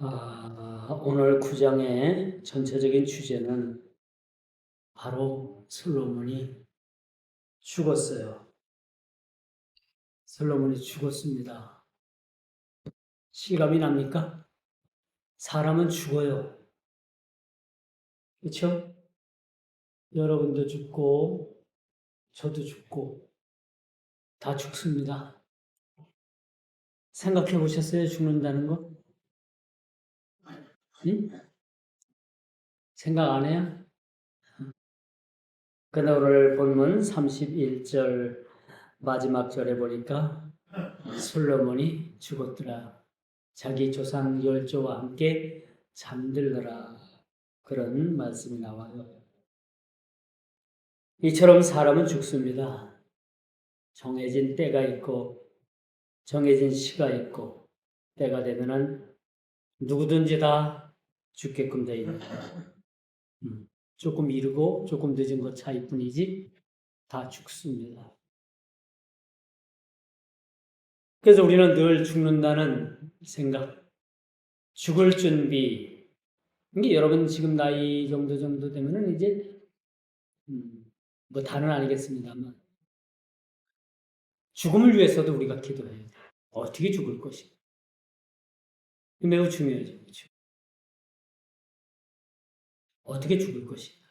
오늘 9장의 전체적인 주제는 바로 솔로몬이 죽었어요. 솔로몬이 죽었습니다. 실감이 납니까? 사람은 죽어요. 그렇죠? 여러분도 죽고 저도 죽고 다 죽습니다. 생각해 보셨어요? 죽는다는 거? 응? 생각 안 해요? 근데 오늘 본문 31절 마지막 절에 보니까 솔로몬이 죽었더라. 자기 조상 열조와 함께 잠들더라. 그런 말씀이 나와요. 이처럼 사람은 죽습니다. 정해진 때가 있고 정해진 시가 있고 때가 되면은 누구든지 다 죽게끔 되어 있는 거예요. 조금 이르고 조금 늦은 것 차이뿐이지 다 죽습니다. 그래서 우리는 늘 죽는다는 생각, 죽을 준비. 이게 여러분 지금 나이 정도 되면은 이제 뭐 다는 아니겠습니다만 죽음을 위해서도 우리가 기도해야 돼요. 어떻게 죽을 것인가. 매우 중요하죠. 그렇죠? 어떻게 죽을 것인가.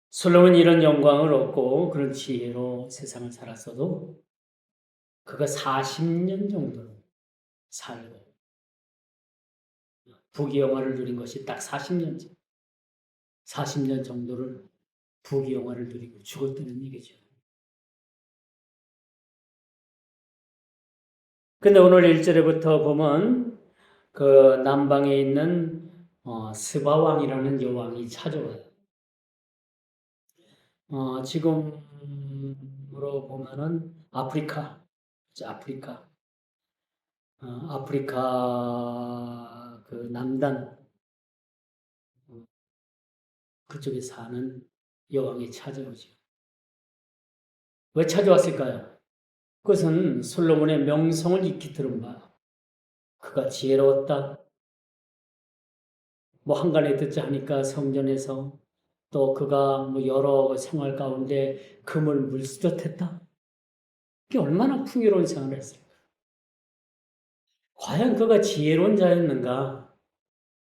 솔로몬이 이런 영광을 얻고 그런 지혜로 세상을 살았어도 그가 40년 정도 살고 부귀영화를 누린 것이 딱 40년 40년 정도를 부귀영화를 누리고 죽었다는 얘기죠. 근데 오늘 1절에부터 보면 그 남방에 있는 스바왕이라는 여왕이 찾아와요. 지금으로 보면은 아프리카 그 남단 그쪽에 사는 여왕이 찾아오죠. 왜 찾아왔을까요? 그것은 솔로몬의 명성을 익히 들은 바, 그가 지혜로웠다. 뭐 한간에 듣자 하니까 성전에서 또 그가 뭐 여러 생활 가운데 금을 물수젓했다. 그게 얼마나 풍요로운 생활을 했을까? 과연 그가 지혜로운 자였는가?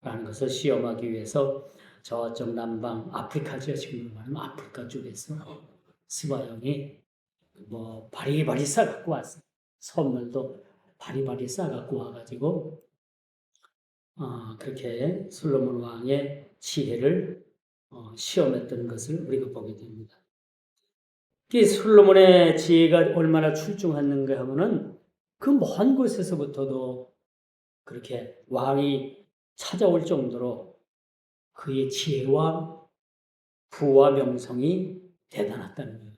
라는 것을 시험하기 위해서 저쪽 남방 아프리카죠. 지금 말하면 아프리카 쪽에서 스바형이 뭐 바리바리 싸갖고 왔어요. 선물도 바리바리 싸갖고 와가지고 그렇게 솔로몬 왕의 지혜를 시험했던 것을 우리가 보게 됩니다. 이 솔로몬의 지혜가 얼마나 출중했는가 하면은 그 먼 곳에서부터도 그렇게 왕이 찾아올 정도로 그의 지혜와 부와 명성이 대단했다는 거예요.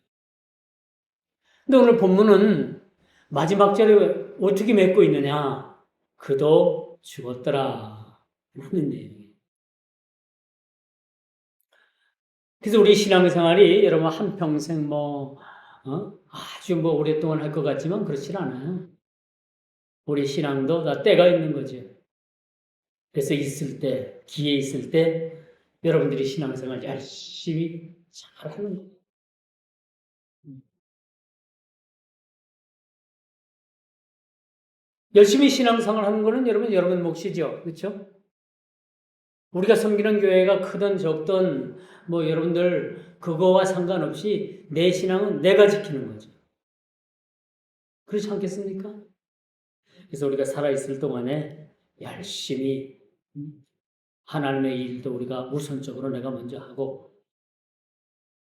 근데 오늘 본문은 마지막 절에 어떻게 맺고 있느냐? 그도 죽었더라. 라는 내용이에요. 그래서 우리 신앙생활이 여러분 한평생 아주 오랫동안 할 것 같지만 그렇지 않아요. 우리 신앙도 다 때가 있는 거죠. 그래서 기회 있을 때 여러분들이 신앙생활 열심히 잘 하는 거예요. 열심히 신앙생활 하는 거는 여러분 몫이죠. 그렇죠? 우리가 섬기는 교회가 크든 적든 여러분들 그거와 상관없이 내 신앙은 내가 지키는 거죠. 그렇지 않겠습니까? 그래서 우리가 살아있을 동안에 열심히 하나님의 일도 우리가 우선적으로 내가 먼저 하고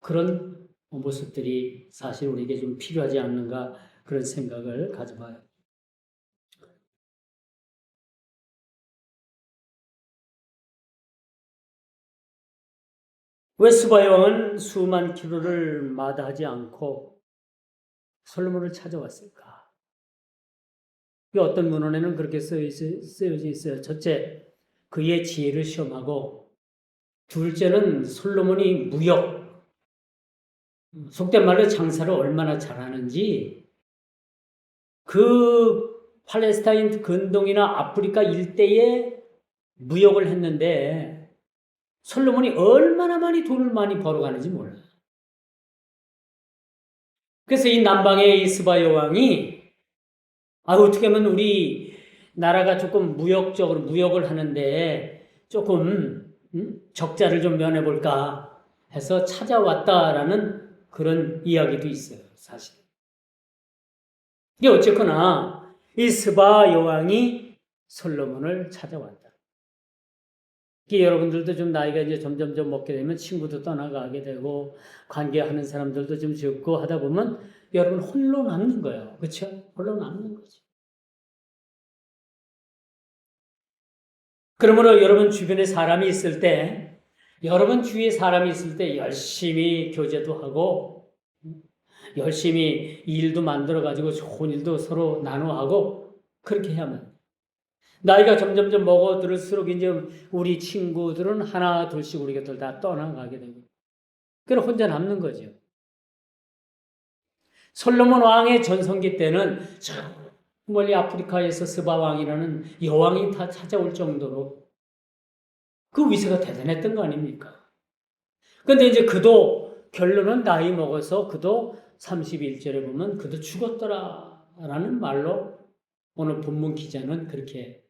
그런 모습들이 사실 우리에게 좀 필요하지 않는가 그런 생각을 가져봐요. 왜 스바 왕은 수만 킬로를 마다하지 않고 솔로몬을 찾아왔을까? 어떤 문헌에는 그렇게 쓰여져 있어요. 첫째, 그의 지혜를 시험하고 둘째는 솔로몬이 속된 말로 장사를 얼마나 잘하는지 그 팔레스타인 근동이나 아프리카 일대에 무역을 했는데 솔로몬이 얼마나 많이 돈을 많이 벌어가는지 몰라. 그래서 이 남방의 이 스바 여왕이 어떻게 하면 우리 나라가 조금 무역적으로 무역을 하는데 조금 적자를 좀 면해볼까 해서 찾아왔다라는 그런 이야기도 있어요, 사실. 이게 어쨌거나 이 스바 여왕이 솔로몬을 찾아왔다. 이게 여러분들도 좀 나이가 이제 점점 먹게 되면 친구도 떠나가게 되고 관계하는 사람들도 좀 적고 하다 보면 여러분 홀로 남는 거예요. 그렇죠? 홀로 남는 거죠. 그러므로 여러분 주변에 사람이 있을 때, 여러분 주위에 사람이 있을 때 열심히 교제도 하고, 열심히 일도 만들어가지고 좋은 일도 서로 나눠하고, 그렇게 해야만. 나이가 점점 먹어들을수록 이제 우리 친구들은 하나, 둘씩 우리 곁을 다 떠나가게 되고, 그럼 혼자 남는 거죠. 솔로몬 왕의 전성기 때는 저 멀리 아프리카에서 스바 왕이라는 여왕이 다 찾아올 정도로 그 위세가 대단했던 거 아닙니까? 근데 이제 그도 결론은 나이 먹어서 그도 31절에 보면 그도 죽었더라라는 말로 오늘 본문 기자는 그렇게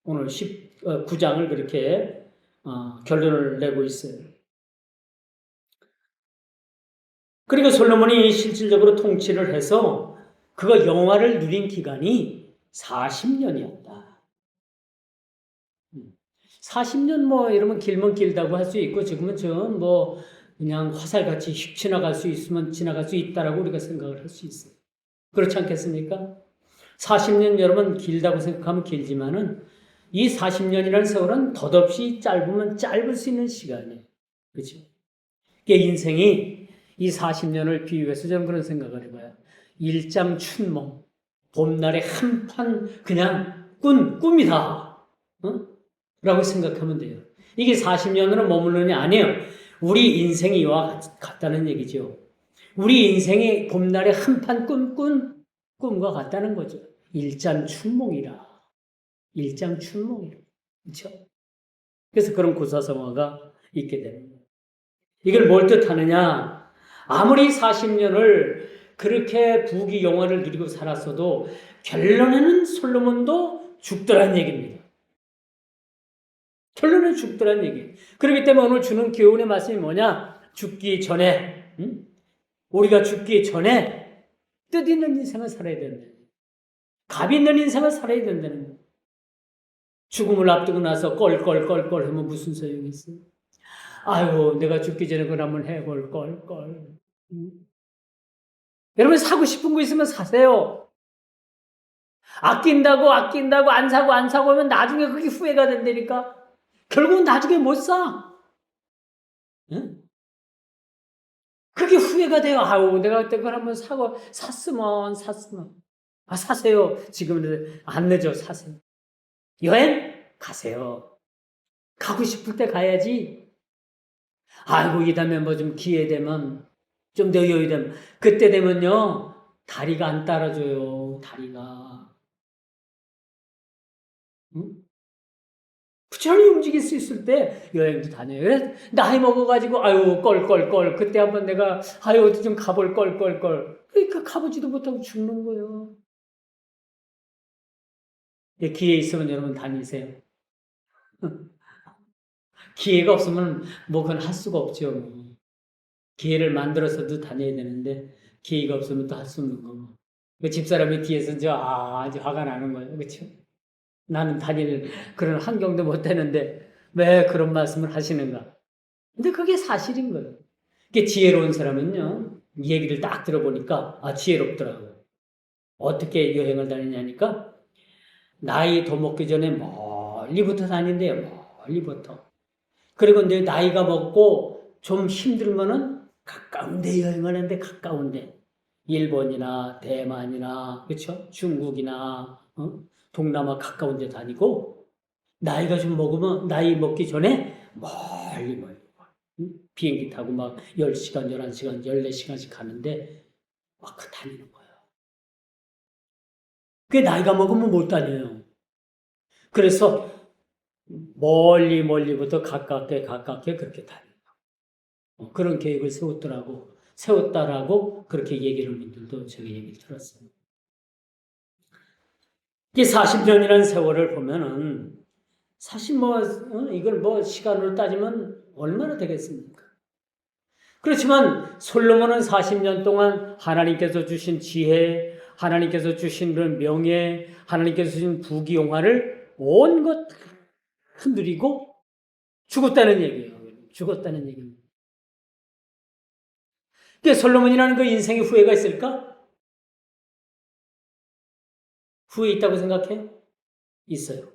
오늘 19장을 그렇게 결론을 내고 있어요. 그리고 솔로몬이 실질적으로 통치를 해서 그가 영화를 누린 기간이 40년이었다. 40년 이러면 길면 길다고 할 수 있고 지금은 좀 그냥 화살같이 휙 지나갈 수 있으면 지나갈 수 있다라고 우리가 생각을 할 수 있어요. 그렇지 않겠습니까? 40년 여러분 길다고 생각하면 길지만은 이 40년이라는 세월은 덧없이 짧으면 짧을 수 있는 시간이에요. 그렇죠? 이게 인생이 이 40년을 비유해서 저는 그런 생각을 해봐요. 일장춘몽, 봄날의 한판 그냥 꿈이다. 라고 생각하면 돼요. 이게 40년으로 머무르는 게 아니에요. 우리 인생이 이와 같다는 얘기죠. 우리 인생이 봄날의 한판 꿈과 같다는 거죠. 일장춘몽이라. 일장춘몽이라. 그렇죠? 그래서 그런 고사성어가 있게 되는 거예요. 이걸 뭘 뜻하느냐? 아무리 40년을 그렇게 부귀 영화를 누리고 살았어도 결론에는 솔로몬도 죽더란 얘기입니다. 결론은 죽더란 얘기예요. 그렇기 때문에 오늘 주는 교훈의 말씀이 뭐냐? 죽기 전에 우리가 죽기 전에 뜻 있는 인생을 살아야 된다. 값 있는 인생을 살아야 된다는 거예요. 죽음을 앞두고 나서 껄껄껄껄 하면 무슨 소용이 있어요? 아유, 내가 죽기 전에 그걸 한번 해볼 걸. 여러분 사고 싶은 거 있으면 사세요. 아낀다고 안 사고 하면 나중에 그게 후회가 된다니까. 결국은 나중에 못 사. 응? 그게 후회가 돼요. 아우, 내가 그때 그걸 한번 샀으면. 사세요. 지금은 안 늦어, 사세요. 여행? 가세요. 가고 싶을 때 가야지. 아이고, 이 다음에 좀 기회 되면, 좀 더 여유 되면, 그때 되면요, 다리가 안 따라줘요, 다리가. 응? 부지런히 움직일 수 있을 때 여행도 다녀요. 그래서 나이 먹어가지고, 껄. 그때 한번 내가, 어디 좀 가볼 껄. 그러니까 가보지도 못하고 죽는 거예요. 기회 있으면 여러분 다니세요. 기회가 없으면 그건 할 수가 없죠. 기회를 만들어서도 다녀야 되는데, 기회가 없으면 또 할 수 없는 거고. 그 집사람이 뒤에서 이제 화가 나는 거예요. 그렇죠? 나는 다닐 그런 환경도 못 되는데 왜 그런 말씀을 하시는가? 근데 그게 사실인 거예요. 그게 지혜로운 사람은요, 이 얘기를 딱 들어보니까 지혜롭더라고요. 어떻게 여행을 다니냐니까 나이 더 먹기 전에 멀리부터 다닌대요. 멀리부터. 그리고 이제 나이가 먹고 좀 힘들면은 가까운 데 여행을 하는데 가까운데 일본이나 대만이나 그렇죠? 중국이나 동남아 가까운 데 다니고 나이가 좀 먹으면 나이 먹기 전에 멀리 비행기 타고 10시간, 11시간, 14시간씩 가는데 그 다니는 거예요. 그게 나이가 먹으면 못 다녀요. 그래서 멀리부터 가깝게 그렇게 다녀요. 그런 계획을 세웠다라고 그렇게 얘기하는 분들도 제가 얘기를 들었어요. 이 40년이라는 세월을 보면은 사실 이걸 시간으로 따지면 얼마나 되겠습니까? 그렇지만 솔로몬은 40년 동안 하나님께서 주신 지혜, 하나님께서 주신 그런 명예, 하나님께서 주신 부귀영화를 온 것 누리고 죽었다는 얘기예요. 죽었다는 얘기입니다. 근데 솔로몬이라는 그 인생에 후회가 있을까? 후회 있다고 생각해요? 있어요.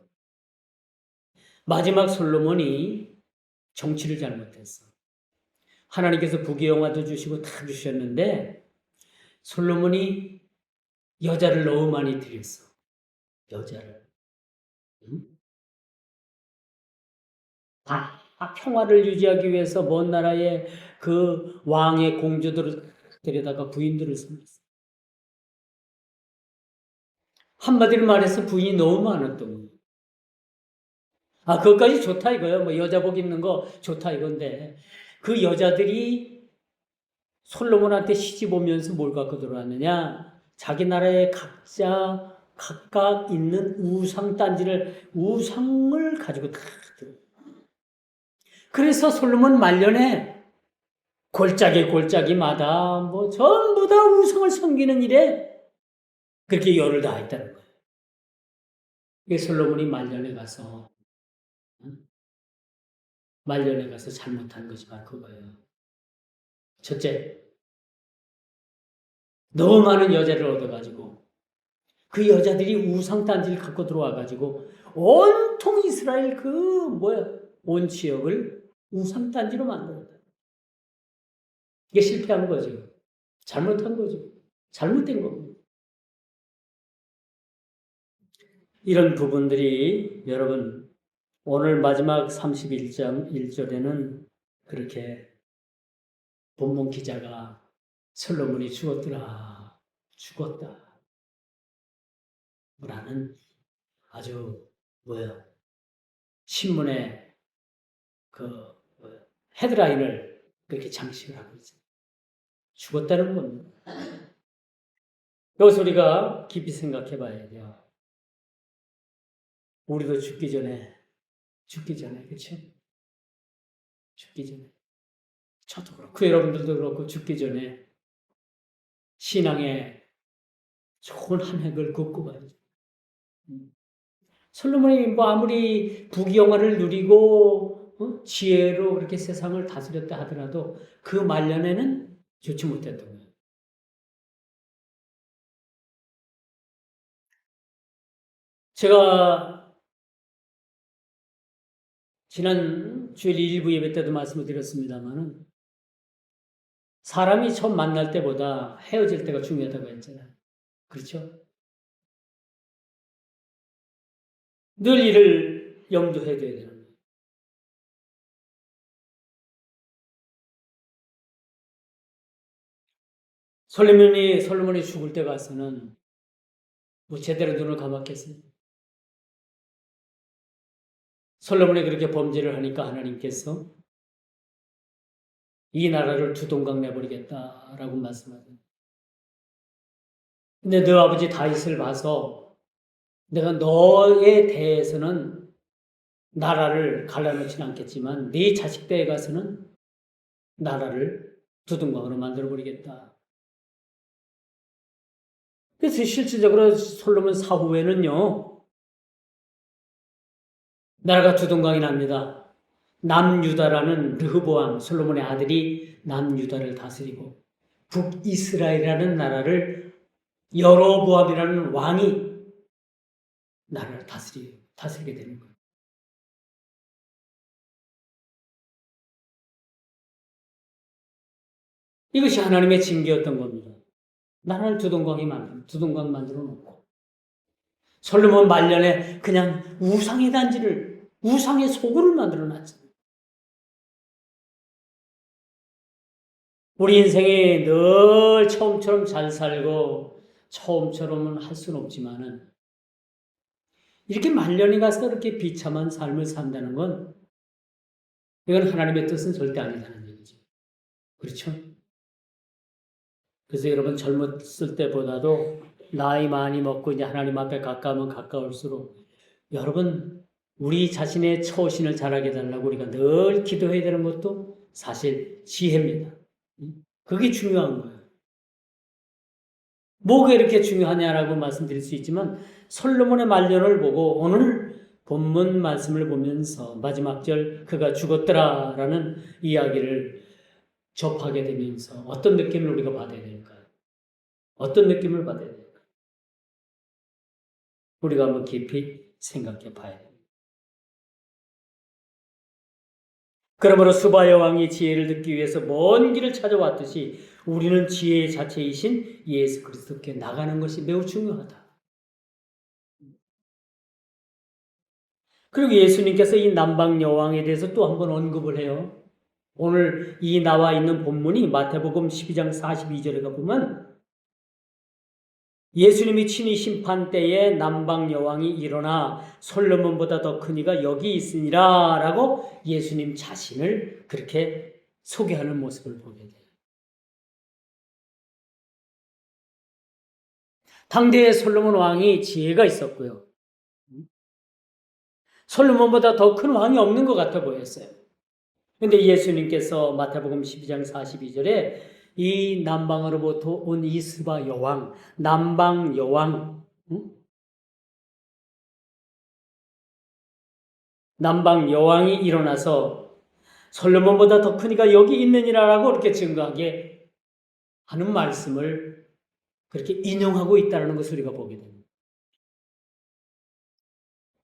마지막 솔로몬이 정치를 잘못했어. 하나님께서 부귀영화도 주시고 다 주셨는데 솔로몬이 여자를 너무 많이 들였어. 여자를. 응? 다 평화를 유지하기 위해서 먼 나라의 그 왕의 공주들을 데려다가 부인들을 삼았어. 한마디로 말해서 부인이 너무 많았던 거예요. 그것까지 좋다 이거예요. 여자복 입는 거 좋다 이건데 그 여자들이 솔로몬한테 시집 오면서 뭘 갖고 들어왔느냐? 자기 나라에 각각 있는 우상을 가지고 다 들어. 그래서 솔로몬 말년에 골짜기마다 전부 다 우상을 섬기는 일에 그렇게 열을 다했다는 거예요. 이게 솔로몬이 말년에 가서 잘못한 것이 바로 그거예요. 첫째, 너무 많은 여자를 얻어가지고 그 여자들이 우상단지를 갖고 들어와가지고 온통 이스라엘 온 지역을 우상단지로 만들었다. 이게 실패한 거죠. 잘못한 거죠. 잘못된 겁니다. 이런 부분들이 여러분 오늘 마지막 31장 1절에는 그렇게 본문 기자가 솔로몬이 죽었다. 라는 아주 신문에 헤드라인을 그렇게 장식을 하고 있어요. 죽었다는 겁니다. 여기서 우리가 깊이 생각해 봐야 돼요. 우리도 죽기 전에, 그렇죠? 죽기 전에. 저도 그렇고, 여러분들도 그렇고, 죽기 전에 신앙의 좋은 한 획을 긋고 가야죠. 솔로몬이 아무리 부귀영화를 누리고 지혜로 그렇게 세상을 다스렸다 하더라도 그 말년에는 좋지 못했던 거예요. 제가 지난 주일 일부 예배 때도 말씀을 드렸습니다만은 사람이 처음 만날 때보다 헤어질 때가 중요하다고 했잖아요. 그렇죠? 늘 이를 염두해 둬야 되는 거예요. 솔로몬이 죽을 때 가서는 제대로 눈을 감았겠어요. 솔로몬이 그렇게 범죄를 하니까 하나님께서 이 나라를 두 동강 내버리겠다라고 말씀하세요. 근데 너 아버지 다윗을 봐서 내가 너에 대해서는 나라를 갈라놓지는 않겠지만 네 자식 때에 가서는 나라를 두 동강으로 만들어버리겠다. 그래서 실질적으로 솔로몬 사후에는요. 나라가 두 동강이 납니다. 남유다라는 르호보암 솔로몬의 아들이 남유다를 다스리고 북이스라엘이라는 나라를 여로보암이라는 왕이 나라를 다스리게 되는 거예요. 이것이 하나님의 징계였던 겁니다. 나라를 두 동강 만들어 놓고 솔로몬 말년에 그냥 우상의 소굴을 만들어 놨잖아요. 우리 인생이 늘 처음처럼 잘 살고 처음처럼은 할 수는 없지만은 이렇게 말년이 가서 이렇게 비참한 삶을 산다는 건 이건 하나님의 뜻은 절대 아니라는 얘기죠. 그렇죠? 그래서 여러분 젊었을 때보다도 나이 많이 먹고 이제 하나님 앞에 가까우면 가까울수록 여러분 우리 자신의 처신을 잘하게 해달라고 우리가 늘 기도해야 되는 것도 사실 지혜입니다. 그게 중요한 거예요. 뭐가 이렇게 중요하냐라고 말씀드릴 수 있지만 솔로몬의 말년을 보고 오늘 본문 말씀을 보면서 마지막 절 그가 죽었더라라는 이야기를 접하게 되면서 어떤 느낌을 우리가 받아야 될까요? 어떤 느낌을 받아야 될까요? 우리가 한번 깊이 생각해 봐야 됩니다. 그러므로 수바 여왕이 지혜를 듣기 위해서 먼 길을 찾아왔듯이 우리는 지혜의 자체이신 예수 그리스도께 나가는 것이 매우 중요하다. 그리고 예수님께서 이 남방 여왕에 대해서 또 한 번 언급을 해요. 오늘 이 나와 있는 본문이 마태복음 12장 42절에 가보면 예수님이 친히 심판 때에 남방 여왕이 일어나 솔로몬보다 더 큰 이가 여기 있으니라 라고 예수님 자신을 그렇게 소개하는 모습을 보게 돼요. 당대의 솔로몬 왕이 지혜가 있었고요. 솔로몬보다 더 큰 왕이 없는 것 같아 보였어요. 근데 예수님께서 마태복음 12장 42절에 이 남방으로부터 온 이스바 여왕, 남방 여왕, 남방 여왕이 일어나서 솔로몬보다 더 큰 이가 여기 있느니라라고 이렇게 증거하게 하는 말씀을 그렇게 인용하고 있다는 것을 우리가 보게 됩니다.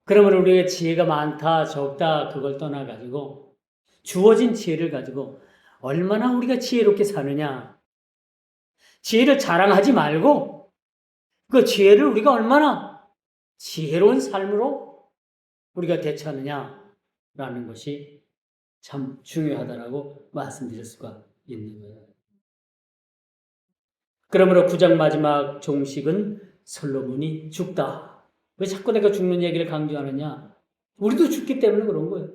그러면 우리가 지혜가 많다, 적다 그걸 떠나가지고 주어진 지혜를 가지고 얼마나 우리가 지혜롭게 사느냐. 지혜를 자랑하지 말고 그 지혜를 우리가 얼마나 지혜로운 삶으로 우리가 대처하느냐라는 것이 참 중요하다라고 말씀드릴 수가 있는 거예요. 그러므로 9장 마지막 종식은 솔로몬이 죽다. 왜 자꾸 내가 죽는 얘기를 강조하느냐? 우리도 죽기 때문에 그런 거예요.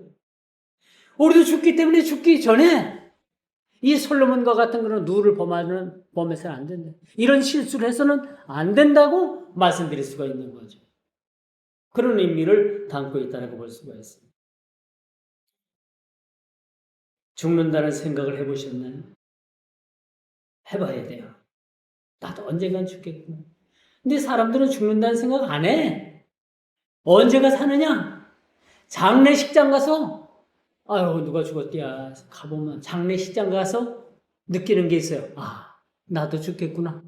우리도 죽기 때문에 죽기 전에 이 솔로몬과 같은 그런 누를 범해서는 안 된다. 이런 실수를 해서는 안 된다고 말씀드릴 수가 있는 거죠. 그런 의미를 담고 있다고 볼 수가 있습니다. 죽는다는 생각을 해보셨나요? 해봐야 돼요. 나도 언젠간 죽겠구나. 근데 사람들은 죽는다는 생각 안 해. 언제가 사느냐? 장례식장 가서 아유 누가 죽었디야 가보면 장례식장 가서 느끼는 게 있어요. 아 나도 죽겠구나.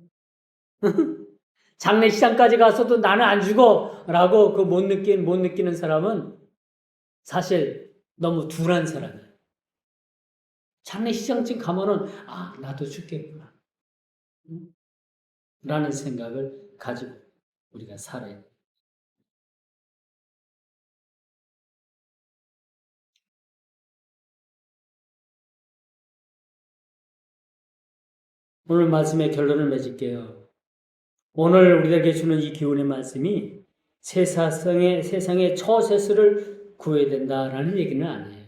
장례식장까지 가서도 나는 안 죽어라고 그 못 느끼는 사람은 사실 너무 둔한 사람이에요. 장례식장쯤 가면은 아 나도 죽겠구나 라는 생각을 가지고 우리가 살아야 돼요. 오늘 말씀의 결론을 맺을게요. 오늘 우리에게 주는 이 기운의 말씀이 세상의 처세수를 구해야 된다라는 얘기는 아니에요.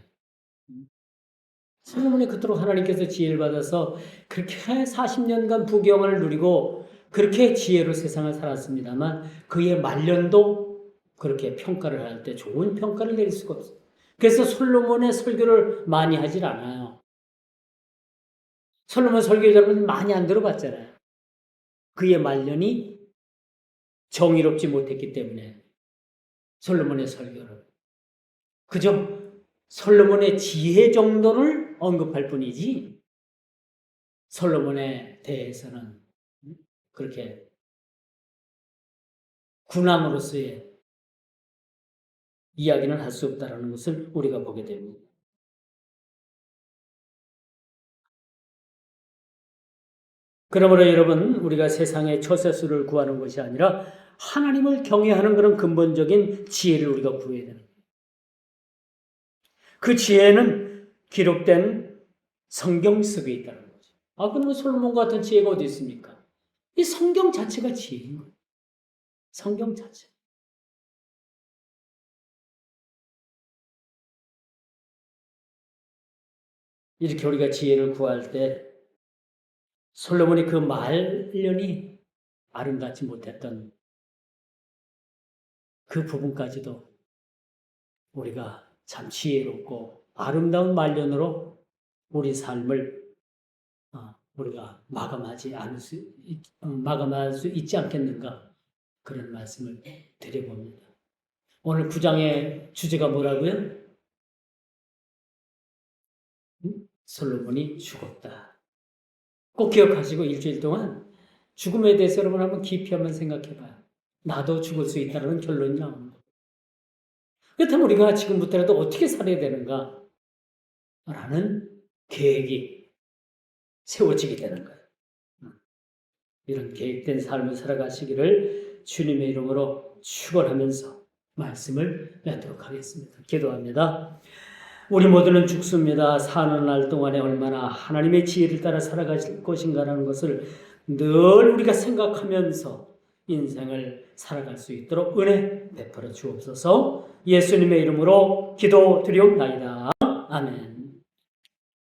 솔로몬이 그토록 하나님께서 지혜를 받아서 그렇게 40년간 부귀영화를 누리고 그렇게 지혜로 세상을 살았습니다만 그의 말년도 그렇게 평가를 할 때 좋은 평가를 내릴 수가 없어요. 그래서 솔로몬의 설교를 많이 하질 않아요. 솔로몬 설교 여러분 많이 안 들어봤잖아요. 그의 말년이 정의롭지 못했기 때문에 솔로몬의 설교를 그저 솔로몬의 지혜 정도를 언급할 뿐이지 솔로몬에 대해서는 그렇게 군왕으로서의 이야기는 할 수 없다는 것을 우리가 보게 됩니다. 그러므로 여러분 우리가 세상의 처세수를 구하는 것이 아니라 하나님을 경외하는 그런 근본적인 지혜를 우리가 구해야 되는 거예요. 그 지혜는 기록된 성경 속에 있다는 거죠. 아 그러면 솔로몬 같은 지혜가 어디 있습니까? 이 성경 자체가 지혜인 거예요. 성경 자체. 이렇게 우리가 지혜를 구할 때 솔로몬이 그 말년이 아름답지 못했던 그 부분까지도 우리가 참 지혜롭고 아름다운 말년으로 우리 삶을 우리가 마감할 수 있지 않겠는가 그런 말씀을 드려봅니다. 오늘 9장의 주제가 뭐라고요? 솔로몬이 죽었다. 꼭 기억하시고 일주일 동안 죽음에 대해서 여러분 한번 깊이 한번 생각해봐요. 나도 죽을 수 있다는 결론이 나옵니다. 그렇다면 우리가 지금부터라도 어떻게 살아야 되는가? 라는 계획이 세워지게 되는 거예요. 이런 계획된 삶을 살아가시기를 주님의 이름으로 축원하면서 말씀을 맺도록 하겠습니다. 기도합니다. 우리 모두는 죽습니다. 사는 날 동안에 얼마나 하나님의 지혜를 따라 살아가실 것인가라는 것을 늘 우리가 생각하면서 인생을 살아갈 수 있도록 은혜 베풀어 주옵소서. 예수님의 이름으로 기도드리옵나이다. 아멘.